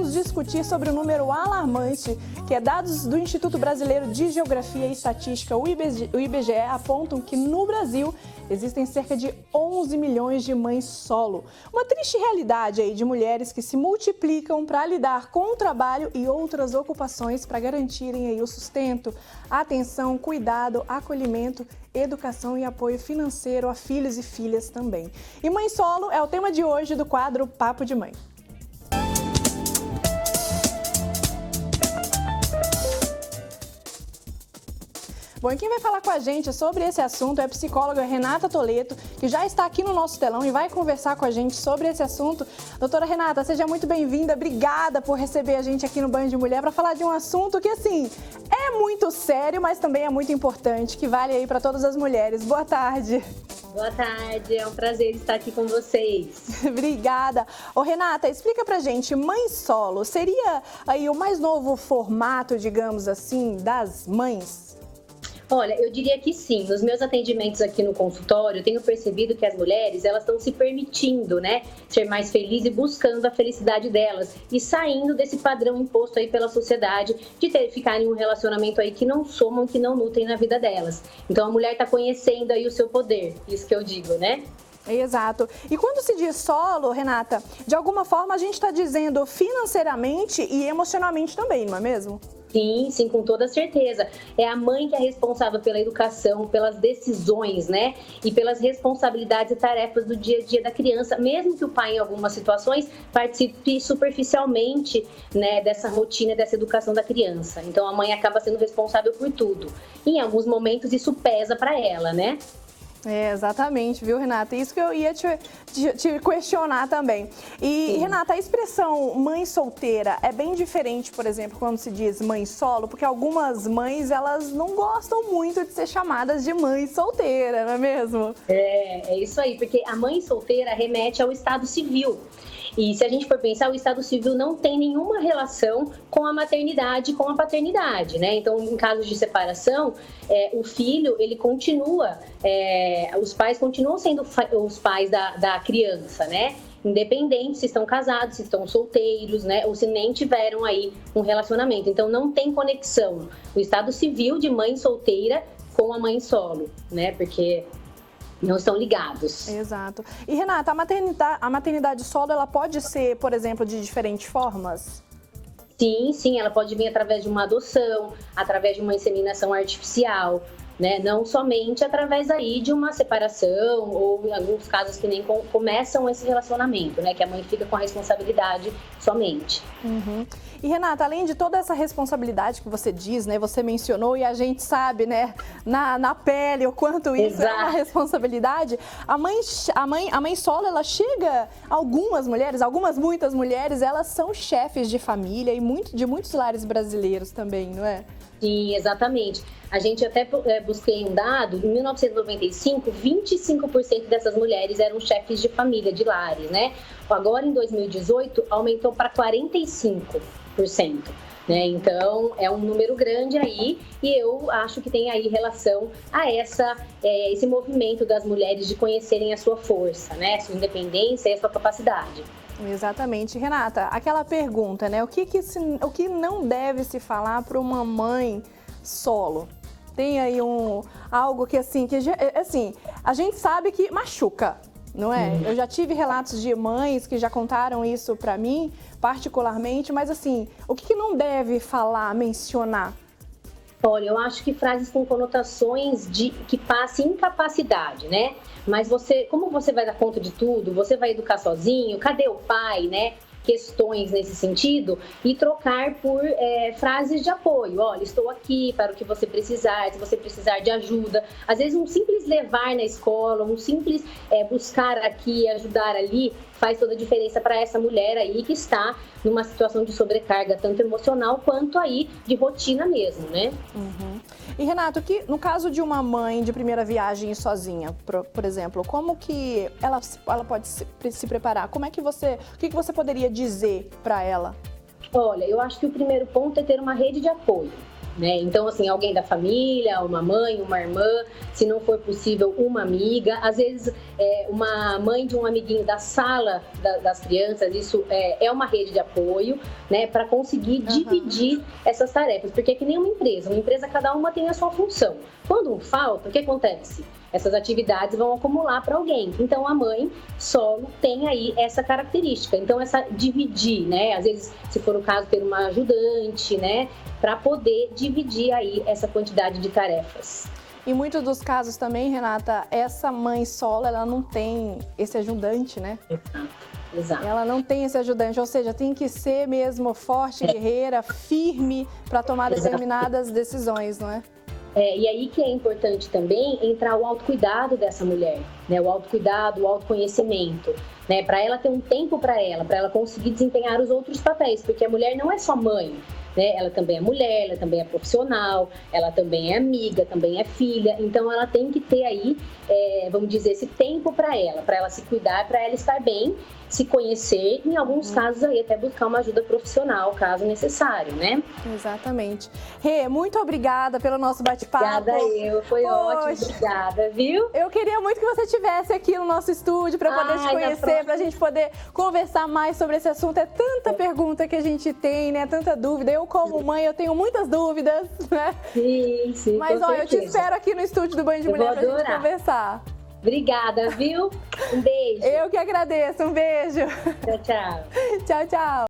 vamos discutir sobre o número alarmante que dados do Instituto Brasileiro de Geografia e Estatística, o IBGE, apontam que no Brasil existem cerca de 11 milhões de mães solo. Uma triste realidade aí de mulheres que se multiplicam para lidar com o trabalho e outras ocupações para garantirem aí o sustento, atenção, cuidado, acolhimento, educação e apoio financeiro a filhos e filhas também. E mãe solo é o tema de hoje do quadro Papo de Mãe. Bom, e quem vai falar com a gente sobre esse assunto é a psicóloga Renata Toleto, que já está aqui no nosso telão e vai conversar com a gente sobre esse assunto. Doutora Renata, seja muito bem-vinda, obrigada por receber a gente aqui no Banho de Mulher para falar de um assunto que, assim, é muito sério, mas também é muito importante, que vale aí para todas as mulheres. Boa tarde. Boa tarde, é um prazer estar aqui com vocês. Obrigada. Ô Renata, explica pra gente, mãe solo, seria aí o mais novo formato, digamos assim, das mães? Olha, eu diria que sim. Nos meus atendimentos aqui no consultório, eu tenho percebido que as mulheres, elas estão se permitindo, né, ser mais felizes e buscando a felicidade delas e saindo desse padrão imposto aí pela sociedade de ficarem em um relacionamento aí que não somam, que não nutrem na vida delas. Então a mulher está conhecendo aí o seu poder, isso que eu digo, né? Exato. E quando se diz solo, Renata, de alguma forma a gente está dizendo financeiramente e emocionalmente também, não é mesmo? Sim, com toda certeza. É a mãe que é responsável pela educação, pelas decisões, né? E pelas responsabilidades e tarefas do dia a dia da criança, mesmo que o pai, em algumas situações, participe superficialmente, né, dessa rotina, dessa educação da criança. Então, a mãe acaba sendo responsável por tudo. E, em alguns momentos, isso pesa para ela, né? É, exatamente, viu, Renata? Isso que eu ia te questionar também. E, sim, Renata, a expressão mãe solteira é bem diferente, por exemplo, quando se diz mãe solo, porque algumas mães, elas não gostam muito de ser chamadas de mãe solteira, não é mesmo? É isso aí, porque a mãe solteira remete ao estado civil. E se a gente for pensar, o estado civil não tem nenhuma relação com a maternidade e com a paternidade, né? Então, em casos de separação, o filho, ele continua, os pais continuam sendo os pais da criança, né? Independente se estão casados, se estão solteiros, né? Ou se nem tiveram aí um relacionamento. Então, não tem conexão o estado civil de mãe solteira com a mãe solo, né? Porque não estão ligados. Exato. E, Renata, a maternidade solo, ela pode ser, por exemplo, de diferentes formas? Sim, ela pode vir através de uma adoção, através de uma inseminação artificial, né? Não somente através aí de uma separação ou em alguns casos que nem começam esse relacionamento, né? Que a mãe fica com a responsabilidade somente. Uhum. E, Renata, além de toda essa responsabilidade que você diz, né? Você mencionou e a gente sabe, né? Na pele o quanto isso é uma responsabilidade. A mãe solo, ela chega... muitas mulheres, elas são chefes de família e de muitos lares brasileiros também, não é? Sim, exatamente. A gente até busquei um dado, em 1995, 25% dessas mulheres eram chefes de família, de lares, né? Agora, em 2018, aumentou para 45%, né? Então, é um número grande aí e eu acho que tem aí relação a esse movimento das mulheres de conhecerem a sua força, né? A sua independência e a sua capacidade. Exatamente. Renata, aquela pergunta, né? O que não deve se falar para uma mãe solo? Tem aí algo que assim, a gente sabe que machuca, não é? Eu já tive relatos de mães que já contaram isso para mim, particularmente, mas assim, o que não deve falar, mencionar? Olha, eu acho que frases com conotações que passem incapacidade, né? Mas como você vai dar conta de tudo? Você vai educar sozinho? Cadê o pai, né? Questões nesse sentido e trocar por frases de apoio. Olha, estou aqui para o que você precisar, se você precisar de ajuda. Às vezes um simples levar na escola, um simples buscar aqui, ajudar ali, faz toda a diferença para essa mulher aí que está numa situação de sobrecarga, tanto emocional quanto aí de rotina mesmo, né? Uhum. E, Renato, no caso de uma mãe de primeira viagem sozinha, por exemplo, como que ela pode se preparar? O que você poderia dizer para ela? Olha, eu acho que o primeiro ponto é ter uma rede de apoio, né? Então, assim, alguém da família, uma mãe, uma irmã, se não for possível, uma amiga. Às vezes, uma mãe de um amiguinho da sala das crianças, isso é uma rede de apoio, né? Para conseguir dividir essas tarefas. Porque é que nem uma empresa, cada uma tem a sua função. Quando um falta, o que acontece? Essas atividades vão acumular para alguém. Então, a mãe solo tem aí essa característica. Então, essa dividir, né? Às vezes, se for o caso, ter uma ajudante, né? Para poder dividir aí essa quantidade de tarefas. Em muitos dos casos também, Renata, essa mãe solo, ela não tem esse ajudante, né? Exato. Ela não tem esse ajudante, ou seja, tem que ser mesmo forte, guerreira, firme para tomar determinadas decisões, não é? E aí que é importante também entrar o autocuidado dessa mulher, né? O autocuidado, o autoconhecimento, né? Para ela ter um tempo para ela conseguir desempenhar os outros papéis, porque a mulher não é só mãe, né? Ela também é mulher, ela também é profissional, ela também é amiga, também é filha, então ela tem que ter aí, vamos dizer, esse tempo para ela se cuidar, para ela estar bem, se conhecer, em alguns casos aí até buscar uma ajuda profissional, caso necessário, né? Exatamente. Rê, muito obrigada pelo nosso bate-papo. Obrigada foi ótimo, obrigada, viu? Eu queria muito que você estivesse aqui no nosso estúdio para poder te conhecer, para a gente poder conversar mais sobre esse assunto. É tanta pergunta que a gente tem, né? Tanta dúvida. Eu, como mãe, eu tenho muitas dúvidas, né? Sim, mas, ó, eu te espero aqui no estúdio do Band de Mulher pra gente conversar. Obrigada, viu? Um beijo. Eu que agradeço. Um beijo. Tchau, tchau. Tchau, tchau.